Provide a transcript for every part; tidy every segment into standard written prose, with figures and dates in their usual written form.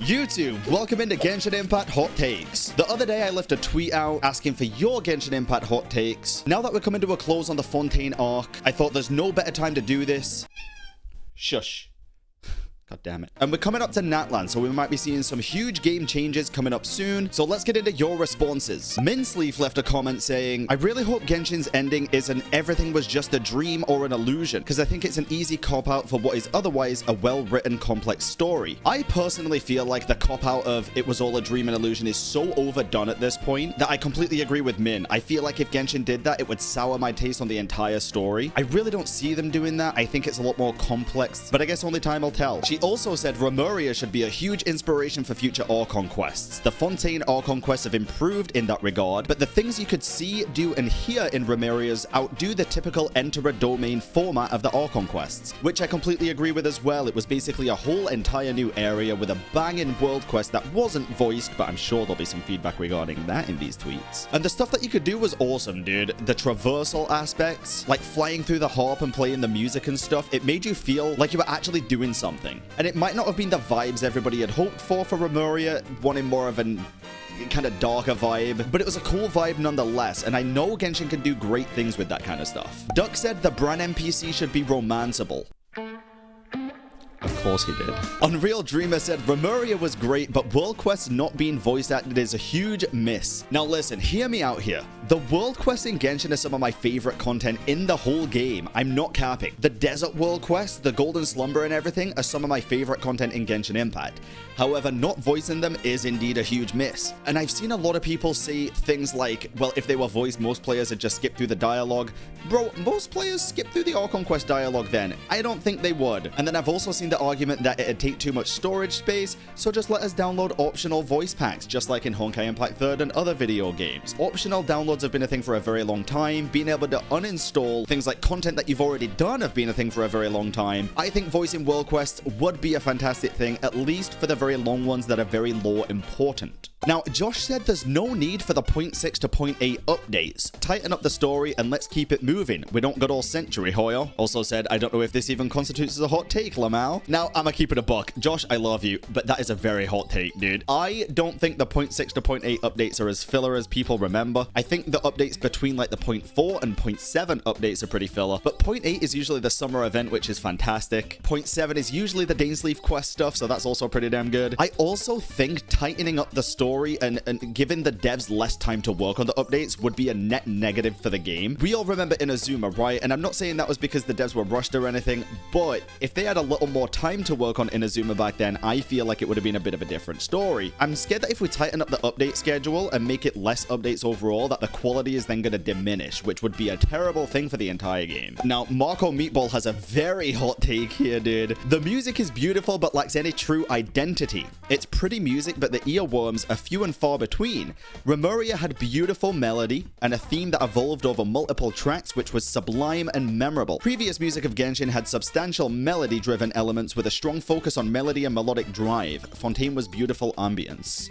YouTube, welcome into Genshin Impact Hot Takes. The other day I left a tweet out asking for your Genshin Impact Hot Takes. Now that we're coming to a close on the Fontaine arc, I thought there's no better time to do this. Shush. God damn it. And we're coming up to Natlan, so we might be seeing some huge game changes coming up soon. So let's get into your responses. Minsleaf left a comment saying, I really hope Genshin's ending isn't everything was just a dream or an illusion, because I think it's an easy cop-out for what is otherwise a well-written, complex story. I personally feel like the cop-out of it was all a dream and illusion is so overdone at this point that I completely agree with Min. I feel like if Genshin did that, it would sour my taste on the entire story. I really don't see them doing that. I think it's a lot more complex, but I guess only time will tell. She also said Remuria should be a huge inspiration for future Archon quests. The Fontaine Archon quests have improved in that regard, but the things you could see, do, and hear in Remuria's outdo the typical enter a domain format of the Archon quests, which I completely agree with as well. It was basically a whole entire new area with a banging world quest that wasn't voiced, but I'm sure there'll be some feedback regarding that in these tweets. And the stuff that you could do was awesome, dude. The traversal aspects, like flying through the harp and playing the music and stuff, it made you feel like you were actually doing something. And it might not have been the vibes everybody had hoped for Remuria, wanting more of an kind of darker vibe, but it was a cool vibe nonetheless, and I know Genshin can do great things with that kind of stuff. Duck said the Bran NPC should be romanceable. Of course he did. Unreal Dreamer said Remuria was great, but world quests not being voice acted is a huge miss. Now listen, hear me out here. The world quests in Genshin are some of my favorite content in the whole game. I'm not capping. The desert world quests, the golden slumber and everything are some of my favorite content in Genshin Impact. However, not voicing them is indeed a huge miss. And I've seen a lot of people say things like, well, if they were voiced, most players would just skip through the dialogue. Bro, most players skip through the Archon quest dialogue then. I don't think they would. And then I've also seen the argument that it'd take too much storage space, so just let us download optional voice packs, just like in Honkai Impact 3rd and other video games. Optional downloads have been a thing for a very long time. Being able to uninstall things like content that you've already done have been a thing for a very long time. I think voicing world quests would be a fantastic thing, at least for the very long ones that are very lore important. Now, Josh said there's no need for the 0.6 to 0.8 updates. Tighten up the story and let's keep it moving. We don't got all century, Hoyo. Also said, I don't know if this even constitutes as a hot take, Lamal. Now, I'ma keep it a buck. Josh, I love you, but that is a very hot take, dude. I don't think the 0.6 to 0.8 updates are as filler as people remember. I think the updates between like the 0.4 and 0.7 updates are pretty filler, but 0.8 is usually the summer event, which is fantastic. 0.7 is usually the Dainsleaf quest stuff, so that's also pretty damn good. I also think tightening up the story and giving the devs less time to work on the updates would be a net negative for the game. We all remember Inazuma, right? And I'm not saying that was because the devs were rushed or anything, but if they had a little more time to work on Inazuma back then, I feel like it would have been a bit of a different story. I'm scared that if we tighten up the update schedule and make it less updates overall, that the quality is then going to diminish, which would be a terrible thing for the entire game. Now, Marco Meatball has a very hot take here, dude. The music is beautiful, but lacks any true identity. It's pretty music, but the earworms are few and far between. Remuria had beautiful melody and a theme that evolved over multiple tracks, which was sublime and memorable. Previous music of Genshin had substantial melody-driven elements with a strong focus on melody and melodic drive. Fontaine was beautiful ambience.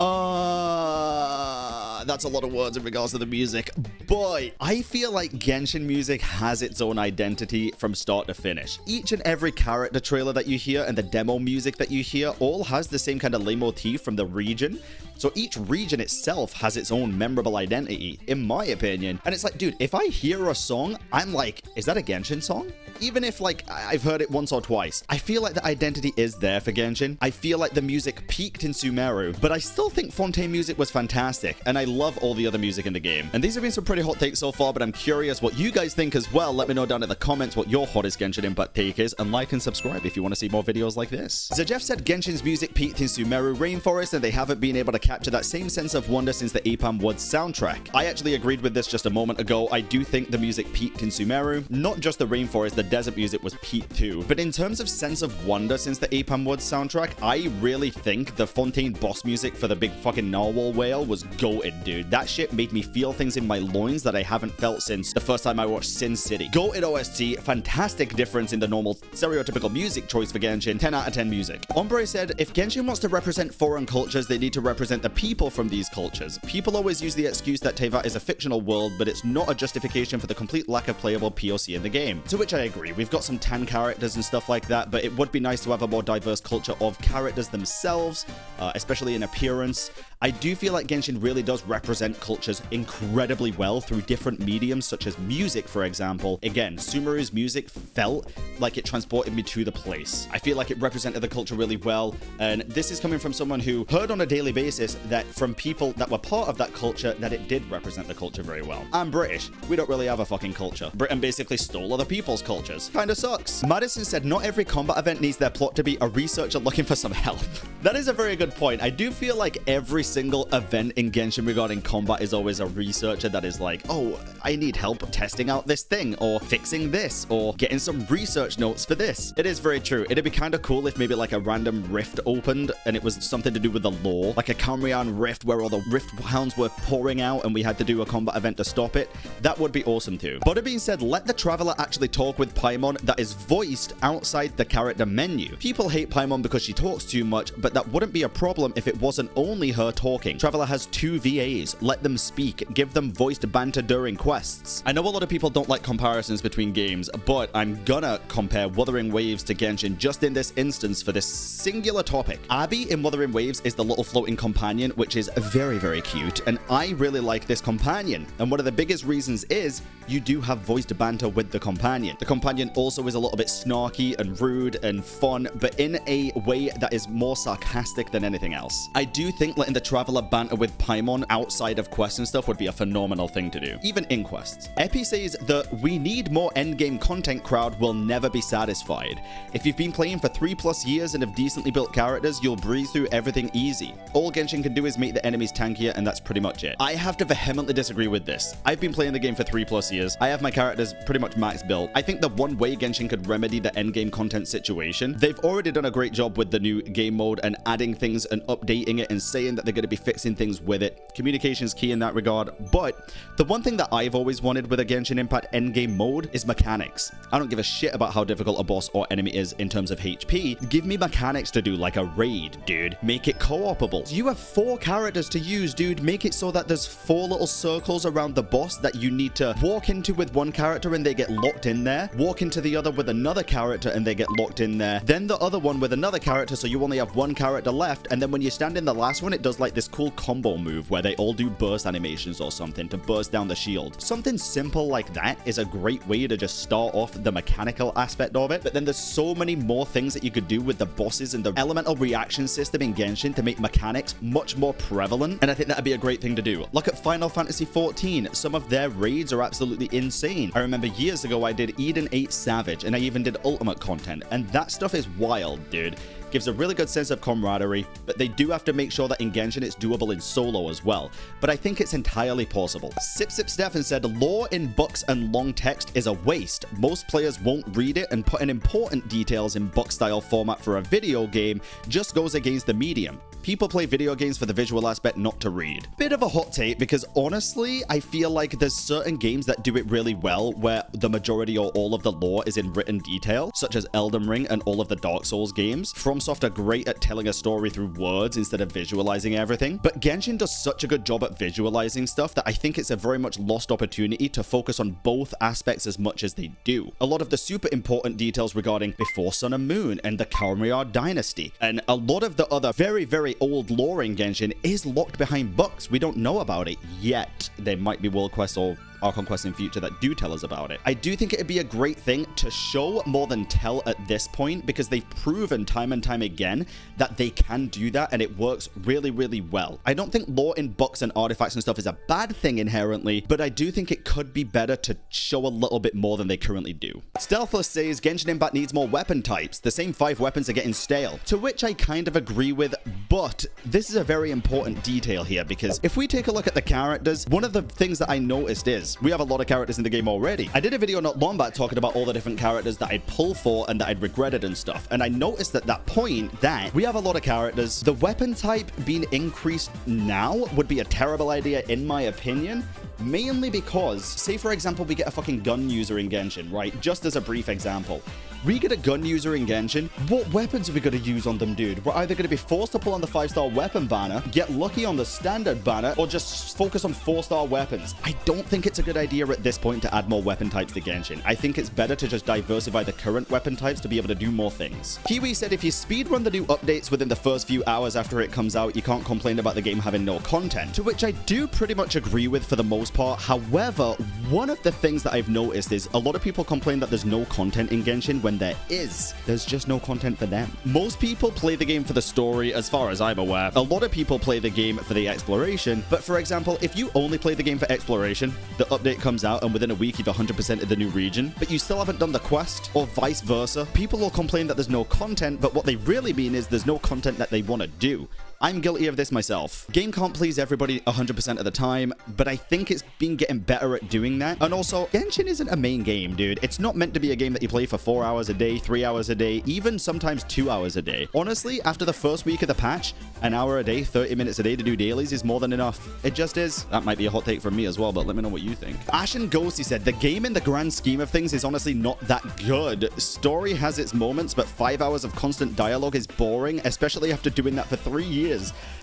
That's a lot of words in regards to the music, but I feel like Genshin music has its own identity from start to finish. Each and every character trailer that you hear and the demo music that you hear all has the same kind of leitmotif from the region. So each region itself has its own memorable identity, in my opinion. And it's like, dude, if I hear a song, I'm like, is that a Genshin song? Even if, like, I've heard it once or twice. I feel like the identity is there for Genshin. I feel like the music peaked in Sumeru, but I still think Fontaine music was fantastic, and I love all the other music in the game. And these have been some pretty hot takes so far, but I'm curious what you guys think as well. Let me know down in the comments what your hottest Genshin Impact take is, and like and subscribe if you want to see more videos like this. Zajeff said Genshin's music peaked in Sumeru Rainforest, and they haven't been able to capture that same sense of wonder since the Apam Woods soundtrack. I actually agreed with this just a moment ago. I do think the music peaked in Sumeru. Not just the rainforest, the desert music was peaked too. But in terms of sense of wonder since the Apam Woods soundtrack, I really think the Fontaine boss music for the big fucking narwhal whale was goated, dude. That shit made me feel things in my loins that I haven't felt since the first time I watched Sin City. Goated OST, fantastic difference in the normal stereotypical music choice for Genshin, 10 out of 10 music. Ombre said, if Genshin wants to represent foreign cultures, they need to represent the people from these cultures. People always use the excuse that Teyvat is a fictional world, but it's not a justification for the complete lack of playable POC in the game. To which I agree. We've got some tan characters and stuff like that, but it would be nice to have a more diverse culture of characters themselves, especially in appearance. I do feel like Genshin really does represent cultures incredibly well through different mediums, such as music, for example. Again, Sumeru's music felt like it transported me to the place. I feel like it represented the culture really well, and this is coming from someone who heard on a daily basis that from people that were part of that culture that it did represent the culture very well. I'm British. We don't really have a fucking culture. Britain basically stole other people's cultures. Kinda sucks. Madison said, not every combat event needs their plot to be a researcher looking for some help. That is a very good point. I do feel like every single event in Genshin regarding combat is always a researcher that is like, oh, I need help testing out this thing, or fixing this, or getting some research notes for this. It is very true. It'd be kind of cool if maybe like a random rift opened and it was something to do with the lore, like a Kamrian rift where all the rift hounds were pouring out and we had to do a combat event to stop it. That would be awesome too. But it being said, let the traveler actually talk with Paimon that is voiced outside the character menu. People hate Paimon because she talks too much, but that wouldn't be a problem if it wasn't only her talking. Traveler has 2 VAs. Let them speak. Give them voiced banter during quests. I know a lot of people don't like comparisons between games, but I'm gonna compare Wuthering Waves to Genshin just in this instance for this singular topic. Abby in Wuthering Waves is the little floating companion, which is very, very cute, and I really like this companion. And one of the biggest reasons is you do have voiced banter with the companion. The companion also is a little bit snarky and rude and fun, but in a way that is more sarcastic than anything else. I do think letting the traveler banter with Paimon outside of quests and stuff would be a phenomenal thing to do, even in quests. Epi says the "we need more endgame content" crowd will never be satisfied. If you've been playing for 3+ years and have decently built characters, you'll breeze through everything easy. All Genshin can do is make the enemies tankier, and that's pretty much it. I have to vehemently disagree with this. I've been playing the game for 3+ years. I have my characters pretty much max built. I think the one way Genshin could remedy the endgame content situation, they've already done a great job with the new game mode and adding things and updating it and saying that they're going to be fixing things with it. Communication is key in that regard, but the one thing that I've always wanted with a Genshin Impact endgame mode is mechanics. I don't give a shit about how difficult a boss or enemy is in terms of HP. Give me mechanics to do, like a raid, dude. Make it co-opable. You have 4 characters to use, dude. Make it so that there's 4 little circles around the boss that you need to walk into with one character and they get locked in there. Walk into the other with another character and they get locked in there. Then the other one with another character, so you only have 1 character left. And then when you stand in the last one, it does like this cool combo move where they all do burst animations or something to burst down the shield. Something simple like that is a great way to just start off the mechanical aspect of it. But then there's so many more things that you could do with the bosses and the elemental reaction system in Genshin to make mechanics much more prevalent. And I think that'd be a great thing to do. Look at Final Fantasy XIV. Some of their raids are absolutely insane. I remember years ago I did Eden 8 Savage and I even did Ultimate content. And that stuff is wild, dude. Gives a really good sense of camaraderie, but they do have to make sure that in Genshin it's doable in solo as well. But I think it's entirely possible. Sip Stefan said, lore in books and long text is a waste. Most players won't read it, and putting important details in book style format for a video game just goes against the medium. People play video games for the visual aspect, not to read. Bit of a hot take, because honestly, I feel like there's certain games that do it really well where the majority or all of the lore is in written detail, such as Elden Ring and all of the Dark Souls games. FromSoft are great at telling a story through words instead of visualizing everything, but Genshin does such a good job at visualizing stuff that I think it's a very much lost opportunity to focus on both aspects as much as they do. A lot of the super important details regarding Before Sun and Moon and the Kalmar dynasty, and a lot of the other very, very old lore in Genshin is locked behind books. We don't know about it yet. There might be world quests or Archon quests in future that do tell us about it. I do think it'd be a great thing to show more than tell at this point, because they've proven time and time again that they can do that and it works really, really well. I don't think lore in books and artifacts and stuff is a bad thing inherently, but I do think it could be better to show a little bit more than they currently do. Stealthless says Genshin Impact needs more weapon types. The same 5 weapons are getting stale, to which I kind of agree with, but this is a very important detail here, because if we take a look at the characters, one of the things that I noticed is is. We have a lot of characters in the game already. I did a video not long back talking about all the different characters that I'd pull for and that I'd regretted and stuff. And I noticed at that point that we have a lot of characters. The weapon type being increased now would be a terrible idea in my opinion. Mainly because, say for example, we get a fucking gun user in Genshin, right? Just as a brief example. We get a gun user in Genshin, what weapons are we going to use on them, dude? We're either going to be forced to pull on the 5-star weapon banner, get lucky on the standard banner, or just focus on 4-star weapons. I don't think it's a good idea at this point to add more weapon types to Genshin. I think it's better to just diversify the current weapon types to be able to do more things. Kiwi said if you speedrun the new updates within the first few hours after it comes out, you can't complain about the game having no content, to which I do pretty much agree with for the most part. However, one of the things that I've noticed is a lot of people complain that there's no content in Genshin when there's just no content for them. Most people play the game for the story, as far as I'm aware. A lot of people play the game for the exploration, but for example, if you only play the game for exploration, the update comes out and within a week you've 100% of the new region, but you still haven't done the quest, or vice versa, people will complain that there's no content, but what they really mean is there's no content that they want to do. I'm guilty of this myself. Game can't please everybody 100% of the time, but I think it's been getting better at doing that. And also, Genshin isn't a main game, dude. It's not meant to be a game that you play for 4 hours a day, 3 hours a day, even sometimes 2 hours a day. Honestly, after the first week of the patch, an hour a day, 30 minutes a day to do dailies is more than enough. It just is. That might be a hot take from me as well, but let me know what you think. Ashen Ghosty said, the game in the grand scheme of things is honestly not that good. Story has its moments, but 5 hours of constant dialogue is boring, especially after doing that for 3 years.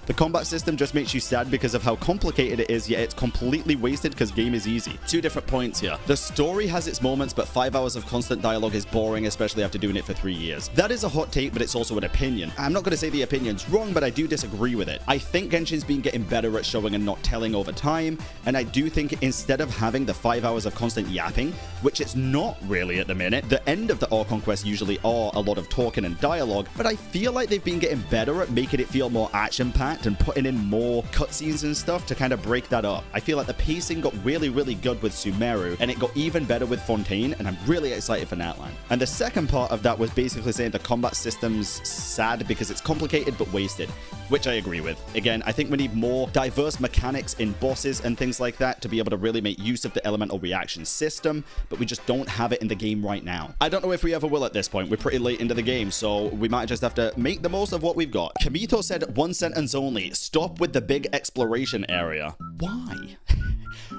The combat system just makes you sad because of how complicated it is, yet it's completely wasted because game is easy. 2 different points here. The story has its moments, but 5 hours of constant dialogue is boring, especially after doing it for 3 years. That is a hot take, but it's also an opinion. I'm not going to say the opinion's wrong, but I do disagree with it. I think Genshin's been getting better at showing and not telling over time, and I do think instead of having the 5 hours of constant yapping, which it's not really at the minute, the end of the All Conquest usually are a lot of talking and dialogue, but I feel like they've been getting better at making it feel more action-packed and putting in more cutscenes and stuff to kind of break that up. I feel like the pacing got really, really good with Sumeru, and it got even better with Fontaine, and I'm really excited for Natlan. And the second part of that was basically saying the combat system's sad because it's complicated but wasted, which I agree with. Again, I think we need more diverse mechanics in bosses and things like that to be able to really make use of the elemental reaction system, but we just don't have it in the game right now. I don't know if we ever will at this point. We're pretty late into the game, so we might just have to make the most of what we've got. Kamito said, one sentence only, stop with the big exploration area. Why?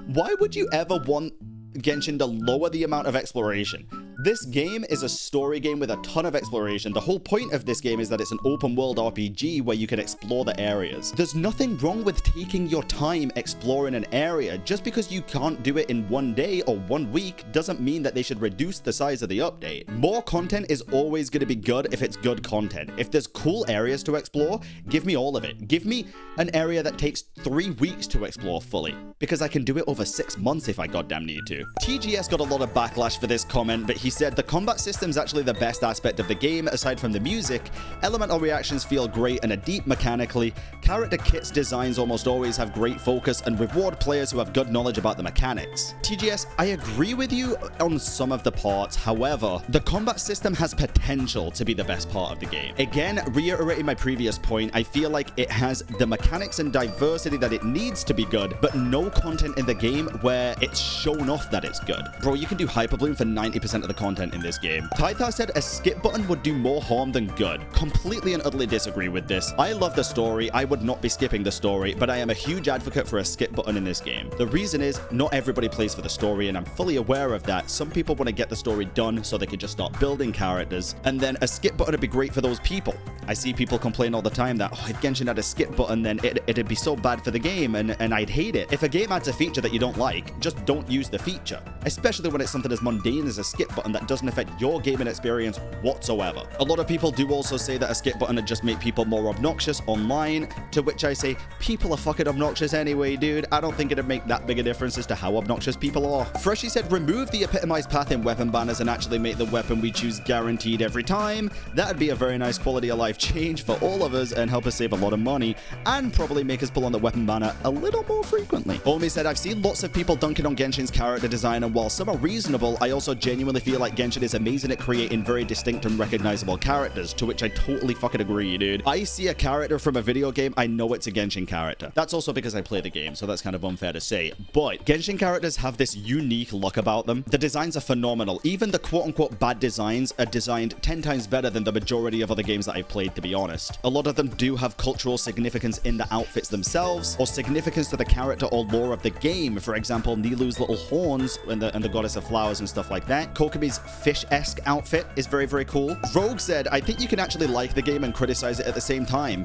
Why would you ever want Genshin to lower the amount of exploration? This game is a story game with a ton of exploration. The whole point of this game is that it's an open world RPG where you can explore the areas. There's nothing wrong with taking your time exploring an area. Just because you can't do it in 1 day or 1 week doesn't mean that they should reduce the size of the update. More content is always going to be good if it's good content. If there's cool areas to explore, give me all of it. Give me an area that takes 3 weeks to explore fully, because I can do it over 6 months if I goddamn need to. TGS got a lot of backlash for this comment, but he said the combat system's actually the best aspect of the game aside from the music. Elemental reactions feel great and are deep mechanically. Character kits designs almost always have great focus and reward players who have good knowledge about the mechanics. TGS, I agree with you on some of the parts. However, the combat system has potential to be the best part of the game. Again, reiterating my previous point, I feel like it has the mechanics and diversity that it needs to be good, but no content in the game where it's shown off that it's good. Bro, you can do Hyperbloom for 90% of the content in this game. Tythar said a skip button would do more harm than good. Completely and utterly disagree with this. I love the story. I would not be skipping the story, but I am a huge advocate for a skip button in this game. The reason is not everybody plays for the story, and I'm fully aware of that. Some people want to get the story done so they can just start building characters, and then a skip button would be great for those people. I see people complain all the time that, oh, if Genshin had a skip button, then it'd be so bad for the game, and I'd hate it. If a game adds a feature that you don't like, just don't use the feature, especially when it's something as mundane as a skip button that doesn't affect your gaming experience whatsoever. A lot of people do also say that a skip button would just make people more obnoxious online, to which I say, people are fucking obnoxious anyway, dude. I don't think it'd make that big a difference as to how obnoxious people are. Freshy said, remove the epitomized path in weapon banners and actually make the weapon we choose guaranteed every time. That'd be a very nice quality of life change for all of us and help us save a lot of money, and probably make us pull on the weapon banner a little more frequently. Omi said, I've seen lots of people dunking on Genshin's character design, and while some are reasonable, I also genuinely feel like Genshin is amazing at creating very distinct and recognizable characters, to which I totally fucking agree, dude. I see a character from a video game, I know it's a Genshin character. That's also because I play the game, so that's kind of unfair to say. But Genshin characters have this unique look about them. The designs are phenomenal. Even the quote-unquote bad designs are designed 10 times better than the majority of other games that I've played, to be honest. A lot of them do have cultural significance in the outfits themselves, or significance to the character or lore of the game. For example, Nilou's little horns and the goddess of flowers and stuff like that. Kokomi's fish-esque outfit is very, very cool. Rogue said, I think you can actually like the game and criticize it at the same time.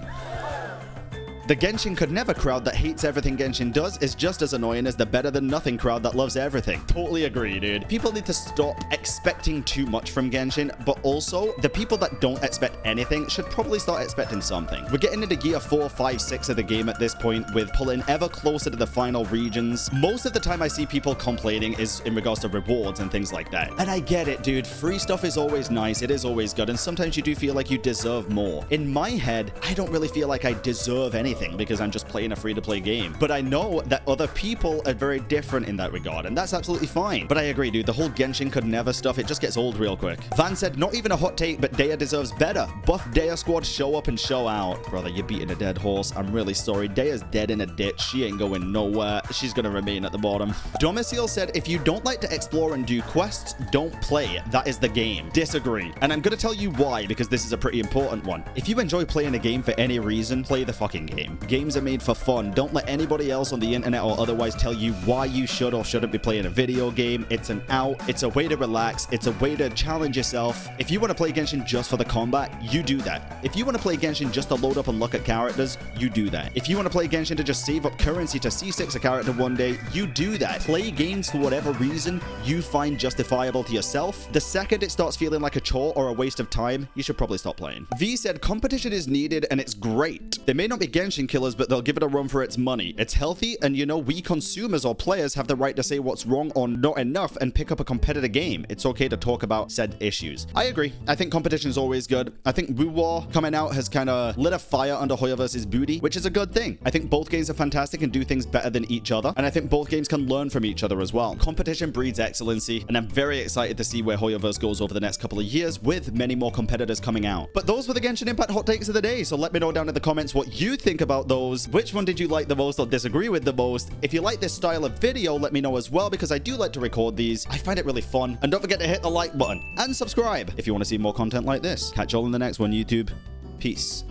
The Genshin could never crowd that hates everything Genshin does is just as annoying as the better than nothing crowd that loves everything. Totally agree, dude. People need to stop expecting too much from Genshin, but also the people that don't expect anything should probably start expecting something. We're getting into gear 4, 5, 6 of the game at this point, with pulling ever closer to the final regions. Most of the time I see people complaining is in regards to rewards and things like that. And I get it, dude. Free stuff is always nice. It is always good. And sometimes you do feel like you deserve more. In my head, I don't really feel like I deserve anything, because I'm just playing a free-to-play game. But I know that other people are very different in that regard, and that's absolutely fine. But I agree, dude. The whole Genshin could never stuff, it just gets old real quick. Van said, not even a hot take, but Dehya deserves better. Buff Dehya squad, show up and show out. Brother, you're beating a dead horse. I'm really sorry. Dehya's dead in a ditch. She ain't going nowhere. She's gonna remain at the bottom. Domicile said, if you don't like to explore and do quests, don't play. That is the game. Disagree. And I'm gonna tell you why, because this is a pretty important one. If you enjoy playing a game for any reason, play the fucking game. Games are made for fun. Don't let anybody else on the internet or otherwise tell you why you should or shouldn't be playing a video game. It's an out. It's a way to relax. It's a way to challenge yourself. If you want to play Genshin just for the combat, you do that. If you want to play Genshin just to load up and look at characters, you do that. If you want to play Genshin to just save up currency to C6 a character one day, you do that. Play games for whatever reason you find justifiable to yourself. The second it starts feeling like a chore or a waste of time, you should probably stop playing. V said, competition is needed and it's great. They may not be Genshin killers, but they'll give it a run for its money. It's healthy, and you know, we consumers or players have the right to say what's wrong or not enough and pick up a competitive game. It's okay to talk about said issues. I agree. I think competition is always good. I think Wu War coming out has kind of lit a fire under Hoya versus Booty, which is a good thing. I think both games are fantastic and do things better than each other, and I think both games can learn from each other as well. Competition breeds excellency, and I'm very excited to see where Hoyoverse goes over the next couple of years with many more competitors coming out. But those were the Genshin Impact hot takes of the day, so let me know down in the comments what you think about those. Which one did you like the most or disagree with the most? If you like this style of video, let me know as well, because I do like to record these. I find it really fun. And don't forget to hit the like button and subscribe if you want to see more content like this. Catch you all in the next one, YouTube. Peace.